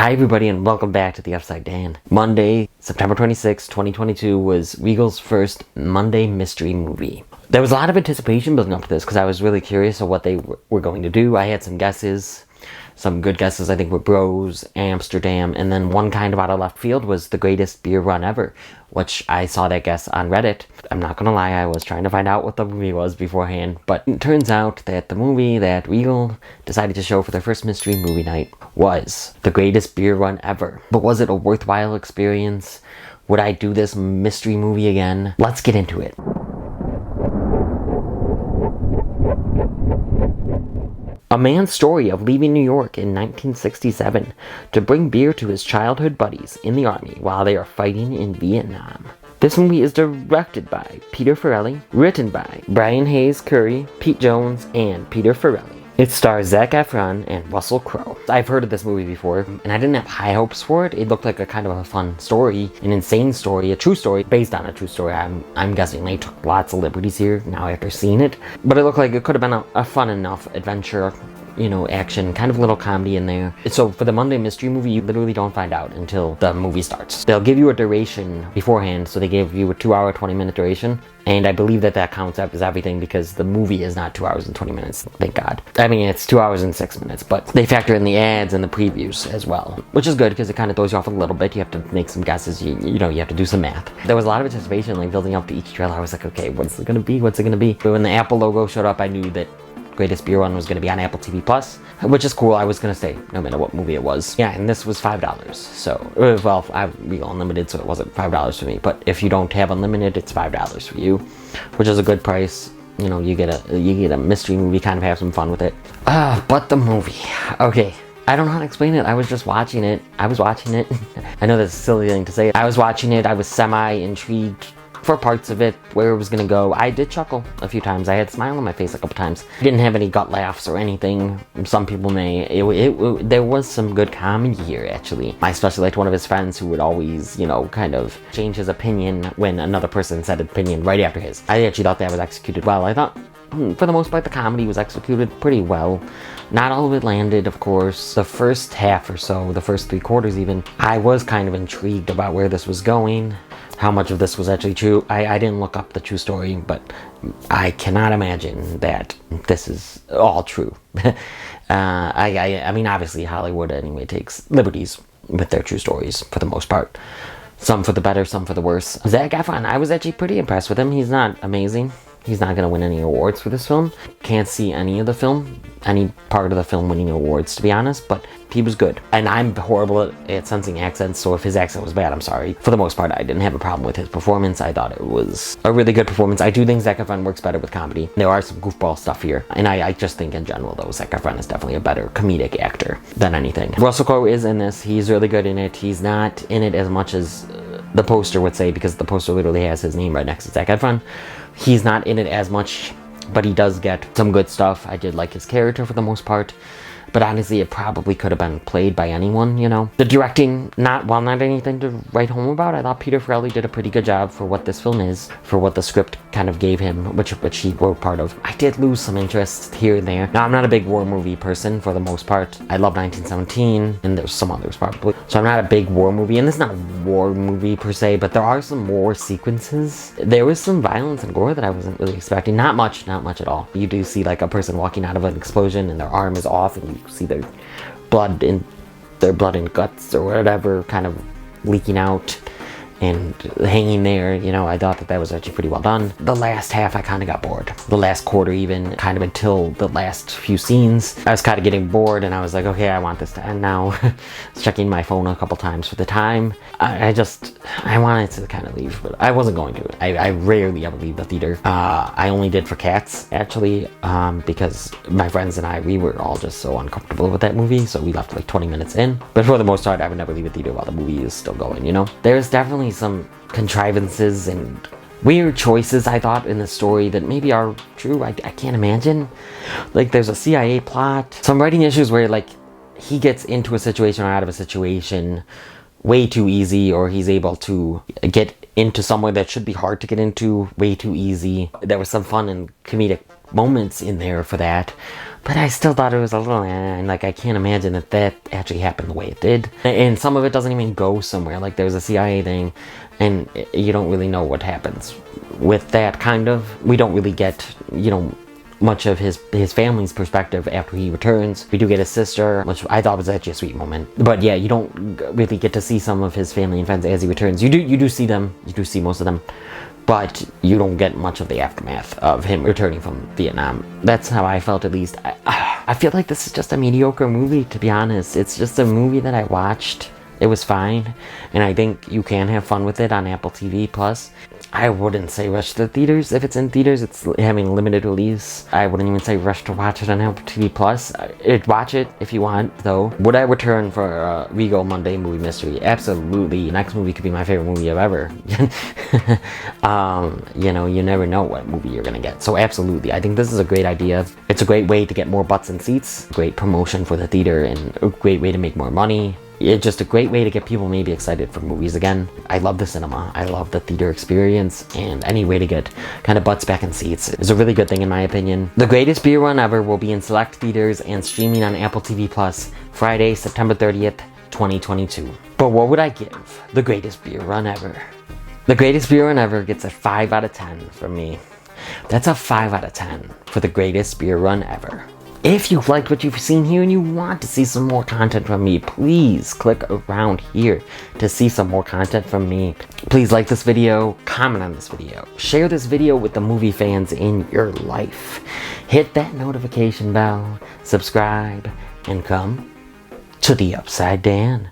Hi everybody and welcome back to the Upside Dan. Monday, September 26, 2022 was Regal's first Monday mystery movie. There was a lot of anticipation building up to this because I was really curious of what they were going to do. I had some guesses, some good guesses I think were Bros, Amsterdam, and then one kind of out of left field was the greatest beer run ever, which I saw that guess on Reddit. I'm not gonna lie, I was trying to find out what the movie was beforehand, but it turns out that the movie that Regal decided to show for their first mystery movie night was the greatest beer run ever. But was it a worthwhile experience? Would I do this mystery movie again? Let's get into it. A man's story of leaving New York in 1967 to bring beer to his childhood buddies in the army while they are fighting in Vietnam. This movie is directed by Peter Farrelly, written by Brian Hayes Currie, Pete Jones, and Peter Farrelly. It stars Zac Efron and Russell Crowe. I've heard of this movie before, and I didn't have high hopes for it. It looked like a kind of a fun story, an insane story, a true story, based on a true story. I'm guessing they took lots of liberties here, now after seeing it. But it looked like it could have been a fun enough adventure, action, kind of little comedy in there. So for the Monday mystery movie, you literally don't find out until the movie starts. They'll give you a duration beforehand, so they gave you a 2-hour, 20-minute duration. And I believe that counts up as everything because the movie is not 2 hours and 20 minutes, thank God. I mean, it's 2 hours and 6 minutes, but they factor in the ads and the previews as well, which is good because it kind of throws you off a little bit. You have to make some guesses, you have to do some math. There was a lot of anticipation, like building up to each trailer. I was like, okay, what's it gonna be? What's it gonna be? But when the Apple logo showed up, I knew that Greatest Beer Run was going to be on Apple TV Plus, which is cool. I was going to stay no matter what movie it was. Yeah, and this was $5. So, well, I have Regal Unlimited, so it wasn't $5 for me. But if you don't have Unlimited, it's $5 for you, which is a good price. You get a mystery movie, kind of have some fun with it. But the movie. Okay. I don't know how to explain it. I was just watching it. I was watching it. I know that's a silly thing to say. I was watching it. I was semi-intrigued for parts of it, where it was gonna go. I did chuckle a few times. I had a smile on my face a couple times. I didn't have any gut laughs or anything. Some people may. There was some good comedy here, actually. I especially liked one of his friends who would always, kind of change his opinion when another person said an opinion right after his. I actually thought that was executed well. I thought, for the most part, the comedy was executed pretty well. Not all of it landed, of course. The first half or so, the first 3 quarters even, I was kind of intrigued about where this was going. How much of this was actually true. I didn't look up the true story, but I cannot imagine that this is all true. I mean, obviously Hollywood anyway takes liberties with their true stories for the most part. Some for the better, some for the worse. Zac Efron, I was actually pretty impressed with him. He's not amazing. He's not going to win any awards for this film. Can't see any part of the film winning awards, to be honest, but he was good. And I'm horrible at sensing accents, so if his accent was bad, I'm sorry. For the most part, I didn't have a problem with his performance. I thought it was a really good performance. I do think Zac Efron works better with comedy. There are some goofball stuff here, and I just think in general, though, Zac Efron is definitely a better comedic actor than anything. Russell Crowe is in this. He's really good in it. He's not in it as much as the poster would say, because the poster literally has his name right next to Zac Efron. He's not in it as much, but he does get some good stuff. I did like his character for the most part, but honestly, it probably could have been played by anyone, The directing, not anything to write home about. I thought Peter Farrelly did a pretty good job for what this film is, for what the script kind of gave him, which he were part of. I did lose some interest here and there. Now, I'm not a big war movie person for the most part. I love 1917, and there's some others probably. So I'm not a big war movie, and this is not a war movie per se, but there are some war sequences. There was some violence and gore that I wasn't really expecting. Not much at all. You do see like a person walking out of an explosion, and their arm is off, and you see their blood and guts or whatever kind of leaking out and hanging there. I thought that was actually pretty well done. The last half I kind of got bored. The last quarter even, kind of until the last few scenes, I was kind of getting bored, and I was like, okay, I want this to end now. I was checking my phone a couple times for the time. I wanted to kind of leave, but I wasn't going to. I rarely ever leave the theater. I only did for Cats, actually, because my friends and I, we were all just so uncomfortable with that movie, so we left like 20 minutes in. But for the most part, I would never leave a theater while the movie is still going, There's definitely some contrivances and weird choices, I thought, in the story that maybe are true. I can't imagine. Like, there's a CIA plot. Some writing issues where, like, he gets into a situation or out of a situation way too easy, or he's able to get into somewhere that should be hard to get into way too easy. There was some fun and comedic moments in there for that. But I still thought it was a little, and like, I can't imagine that actually happened the way it did. And some of it doesn't even go somewhere. Like, there's a CIA thing, and you don't really know what happens with that, kind of. We don't really get, much of his family's perspective after he returns. We do get his sister, which I thought was actually a sweet moment. But yeah, you don't really get to see some of his family and friends as he returns. You do see them. You do see most of them. But you don't get much of the aftermath of him returning from Vietnam. That's how I felt, at least. I feel like this is just a mediocre movie, to be honest. It's just a movie that I watched. It was fine, and I think you can have fun with it on Apple TV+. I wouldn't say rush to the theaters. If it's in theaters, it's having a limited release. I wouldn't even say rush to watch it on Apple TV+. Watch it if you want, though. Would I return for Regal Monday Movie Mystery? Absolutely. Next movie could be my favorite movie of ever. You never know what movie you're gonna get. So absolutely, I think this is a great idea. It's a great way to get more butts in seats. Great promotion for the theater, and a great way to make more money. It's just a great way to get people maybe excited for movies again. I love the cinema. I love the theater experience, and any way to get kind of butts back in seats is a really good thing in my opinion. The Greatest Beer Run Ever will be in select theaters and streaming on Apple TV Plus Friday, September 30th, 2022. But what would I give The Greatest Beer Run Ever? The Greatest Beer Run Ever gets a 5 out of 10 from me. That's a 5 out of 10 for The Greatest Beer Run Ever. If you've liked what you've seen here and you want to see some more content from me, please click around here to see some more content from me. Please like this video, comment on this video, share this video with the movie fans in your life. Hit that notification bell, subscribe, and come to the Upside Down.